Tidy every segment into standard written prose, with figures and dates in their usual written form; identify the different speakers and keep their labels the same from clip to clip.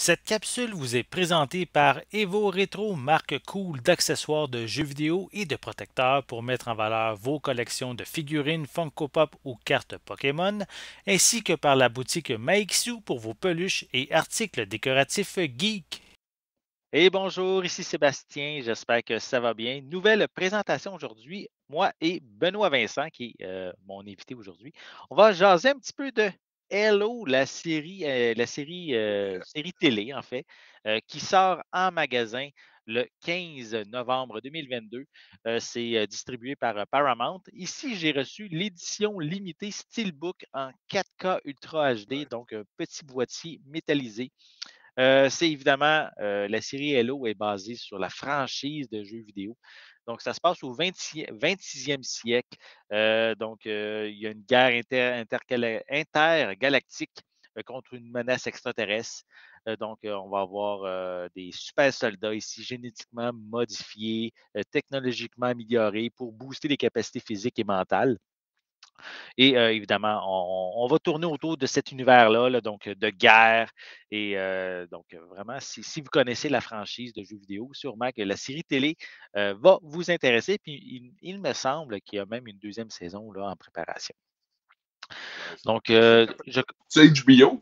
Speaker 1: Cette capsule vous est présentée par Evo Retro, marque cool d'accessoires de jeux vidéo et de protecteurs pour mettre en valeur vos collections de figurines Funko Pop ou cartes Pokémon, ainsi que par la boutique Maixu pour vos peluches et articles décoratifs geek. Et bonjour, ici Sébastien, j'espère que ça va bien. Nouvelle présentation aujourd'hui, moi et Benoît Vincent, qui est mon invité aujourd'hui. On va jaser un petit peu de Hello, série télé, en fait, qui sort en magasin le 15 novembre 2022. C'est distribué par Paramount. Ici, j'ai reçu l'édition limitée Steelbook en 4K Ultra HD, donc un petit boîtier métallisé. C'est évidemment, la série Hello est basée sur la franchise de jeux vidéo. Donc, ça se passe au 26e siècle. Il y a une guerre intergalactique contre une menace extraterrestre. On va avoir des super soldats ici, génétiquement modifiés, technologiquement améliorés pour booster les capacités physiques et mentales. Et évidemment, on va tourner autour de cet univers-là, là, donc de guerre. Et vraiment, si vous connaissez la franchise de jeux vidéo, sûrement que la série télé va vous intéresser. Puis il me semble qu'il y a même une deuxième saison là, en préparation.
Speaker 2: Nice.
Speaker 1: Donc,
Speaker 2: C'est HBO?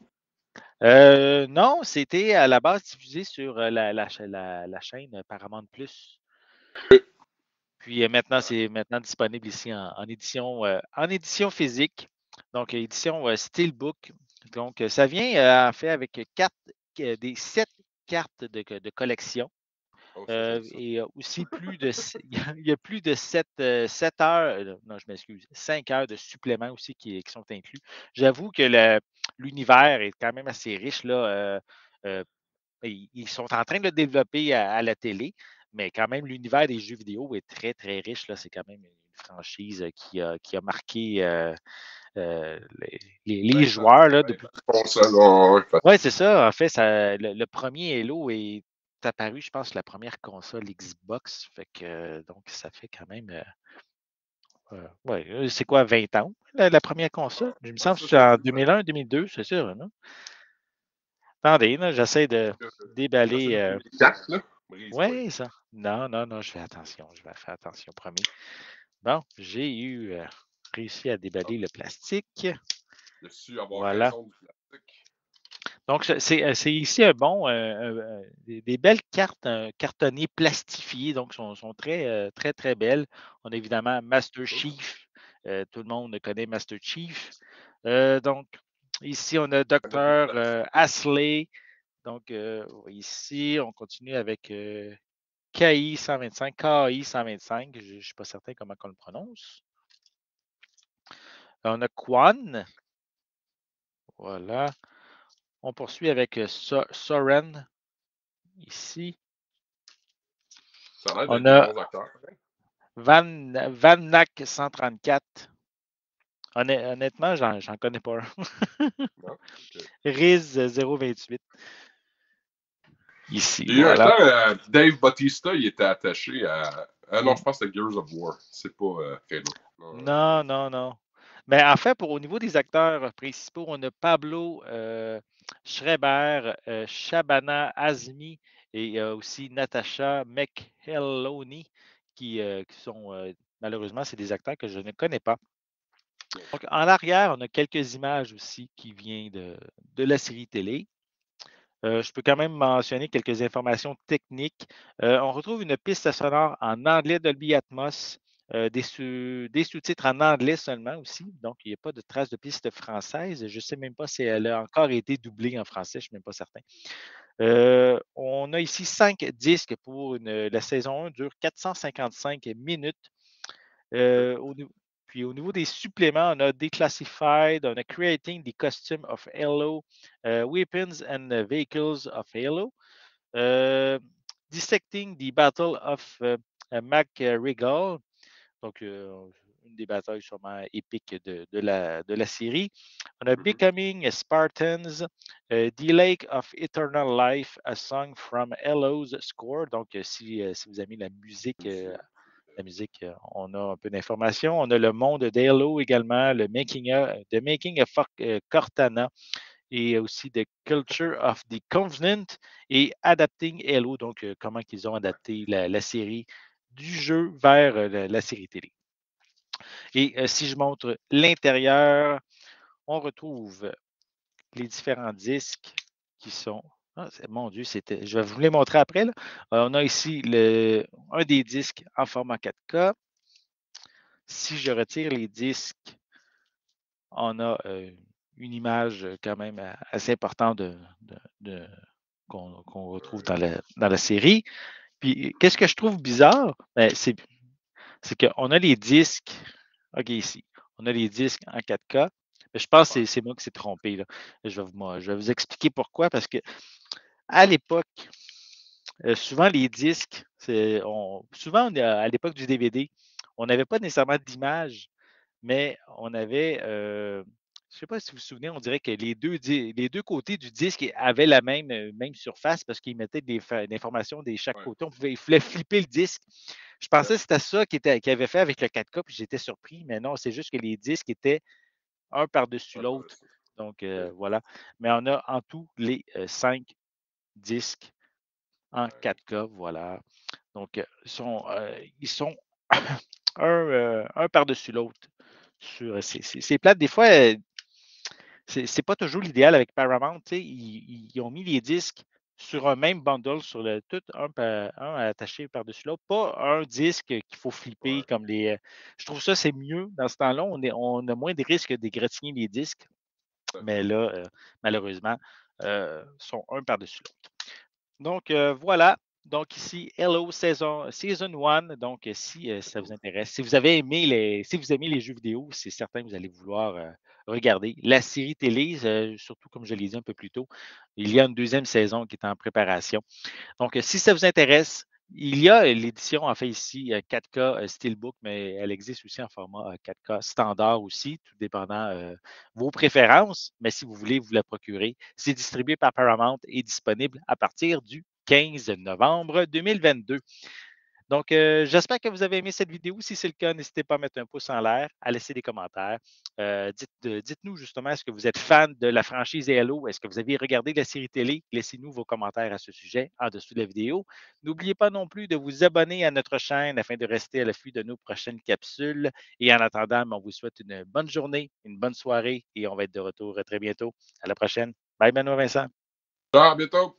Speaker 1: non, c'était à la base diffusé sur la chaîne Paramount Plus. Puis maintenant, c'est maintenant disponible ici en édition physique. Donc, édition Steelbook. Donc, ça vient en fait avec des 7 cartes de collection.
Speaker 2: Oh, ça, j'aime ça.
Speaker 1: Et aussi il y a plus de 7 heures, non, je m'excuse, 5 heures de suppléments aussi qui sont inclus. J'avoue que l'univers est quand même assez riche, là. Ils sont en train de le développer à la télé, mais quand même, l'univers des jeux vidéo est très, très riche. Là. C'est quand même une franchise qui a marqué les
Speaker 2: Ben, ça
Speaker 1: joueurs là, depuis.
Speaker 2: console, ouais, ouais,
Speaker 1: Oui, c'est ça. En fait, le premier Halo est apparu, je pense, la première console Xbox. Fait que, donc, ça fait quand même. C'est quoi, 20 ans, la première console? Je me
Speaker 2: ouais,
Speaker 1: semble que
Speaker 2: ça,
Speaker 1: c'est
Speaker 2: ça
Speaker 1: en
Speaker 2: dit, ça.
Speaker 1: 2001, 2002, c'est sûr, non? Attendez, là, j'essaie de
Speaker 2: J'essaie
Speaker 1: déballer.
Speaker 2: de trouver les cartes, là. Brise pas.
Speaker 1: Oui, ça. Non, non, non, je fais attention. Je vais faire attention, promis. Bon, j'ai réussi à déballer le plastique.
Speaker 2: Il a su avoir
Speaker 1: Voilà.
Speaker 2: raison du plastique.
Speaker 1: Donc, c'est ici un bon, des belles cartes cartonnées plastifiées, donc sont très, très, très belles. On a évidemment Master
Speaker 2: Cool.
Speaker 1: Chief. Tout le monde connaît Master Chief. Donc, ici, on a
Speaker 2: On a des
Speaker 1: Docteur
Speaker 2: plastiques.
Speaker 1: Asley. Donc, ici, on continue avec KI 125, KI 125. Je ne suis pas certain comment on le prononce. On a Quan. Voilà. On poursuit avec Soren ici.
Speaker 2: Ça a l'air
Speaker 1: On
Speaker 2: d'être des
Speaker 1: a
Speaker 2: bons acteurs. Hein?
Speaker 1: Van Nack 134. Honnêtement, j'en connais pas un.
Speaker 2: Non? Ok.
Speaker 1: Riz 028. Ici,
Speaker 2: Il y a eu un
Speaker 1: voilà.
Speaker 2: temps, Dave Bautista, il était attaché à. Ah non,
Speaker 1: Hmm.
Speaker 2: je pense que c'était Gears of War. C'est pas Halo. Non, je
Speaker 1: Non,
Speaker 2: confonds.
Speaker 1: non, non. Mais en fait, au niveau des acteurs principaux, on a Pablo Schreiber, Shabana Azmi et aussi Natasha McElhoney qui sont malheureusement, c'est des acteurs que je ne connais pas. Donc, en arrière, on a quelques images aussi qui viennent de la série télé. Je peux quand même mentionner quelques informations techniques. On retrouve une piste sonore en anglais Dolby Atmos, des sous-titres en anglais seulement aussi. Donc, il n'y a pas de trace de piste française. Je ne sais même pas si elle a encore été doublée en français, je ne suis même pas certain. On a ici 5 disques pour la saison 1, dure 455 minutes.
Speaker 2: Ok.
Speaker 1: Euh, au, Puis au niveau des suppléments, on a Declassified, on a Creating the Costume of Halo, Weapons and Vehicles of Halo, euh, Dissecting the Battle of MacRegal, donc une des batailles sûrement épiques de la série. On a
Speaker 2: Mhm.
Speaker 1: Becoming Spartans, The Lake of Eternal Life, A Song from Halo's Score. Donc, si vous aimez la musique, on a un peu d'informations. On a le monde d'Halo également, The Making of Cortana et aussi The Culture of the Covenant et Adapting Halo, donc comment ils ont adapté la série du jeu vers la série télé. Et si je montre l'intérieur, on retrouve les différents disques qui sont. Ah, mon Dieu, je vais vous les montrer après. Là. On a ici un des disques en format 4K. Si je retire les disques, on a une image quand même assez importante qu'on retrouve dans la série. Puis, qu'est-ce que je trouve bizarre? Ben, c'est qu'on a les disques. OK, ici. On a les disques en 4K. Je pense que c'est moi qui s'est trompé. Là. Je vais vous expliquer pourquoi. Parce que à l'époque, souvent les disques, souvent à l'époque du DVD, on n'avait pas nécessairement d'image, mais on avait, je ne sais pas si vous vous souvenez, on dirait que les deux côtés du disque avaient la même surface parce qu'ils mettaient des informations de chaque
Speaker 2: Ouais.
Speaker 1: côté. Il fallait flipper le disque. Je pensais que c'était ça qu'il avait fait avec le 4K, puis j'étais surpris, mais non, c'est juste que les disques étaient un par-dessus l'autre. Donc, voilà. Mais on a en tout les 5 disques en 4K, voilà. Donc, ils sont un par-dessus l'autre. C'est plate. Des fois, c'est pas toujours l'idéal avec Paramount. Ils ont mis les disques sur un même bundle, sur tout un attaché par-dessus l'autre. Pas un disque qu'il faut flipper comme les. Je trouve ça, c'est mieux. Dans ce temps-là, on a moins de risques d'égratigner les disques. Mais là, malheureusement, sont un par-dessus l'autre. Donc, voilà. Donc, ici, Hello Season 1. Donc, si ça vous intéresse, si vous aimez les jeux vidéo, c'est certain que vous allez vouloir regarder la série télé, surtout comme je l'ai dit un peu plus tôt. Il y a une deuxième saison qui est en préparation. Donc, si ça vous intéresse, il y a l'édition, en fait, ici, 4K Steelbook, mais elle existe aussi en format 4K standard aussi, tout dépendant vos préférences. Mais si vous voulez vous la procurer, c'est distribué par Paramount et disponible à partir du 15 novembre 2022. Donc, j'espère que vous avez aimé cette vidéo. Si c'est le cas, n'hésitez pas à mettre un pouce en l'air, à laisser des commentaires. Dites-nous justement, est-ce que vous êtes fan de la franchise Halo? Est-ce que vous avez regardé la série télé? Laissez-nous vos commentaires à ce sujet en dessous de la vidéo. N'oubliez pas non plus de vous abonner à notre chaîne afin de rester à l'affût de nos prochaines capsules. Et en attendant, on vous souhaite une bonne journée, une bonne soirée et on va être de retour très bientôt. À la prochaine. Bye, Benoît Vincent.
Speaker 2: Ciao, à bientôt!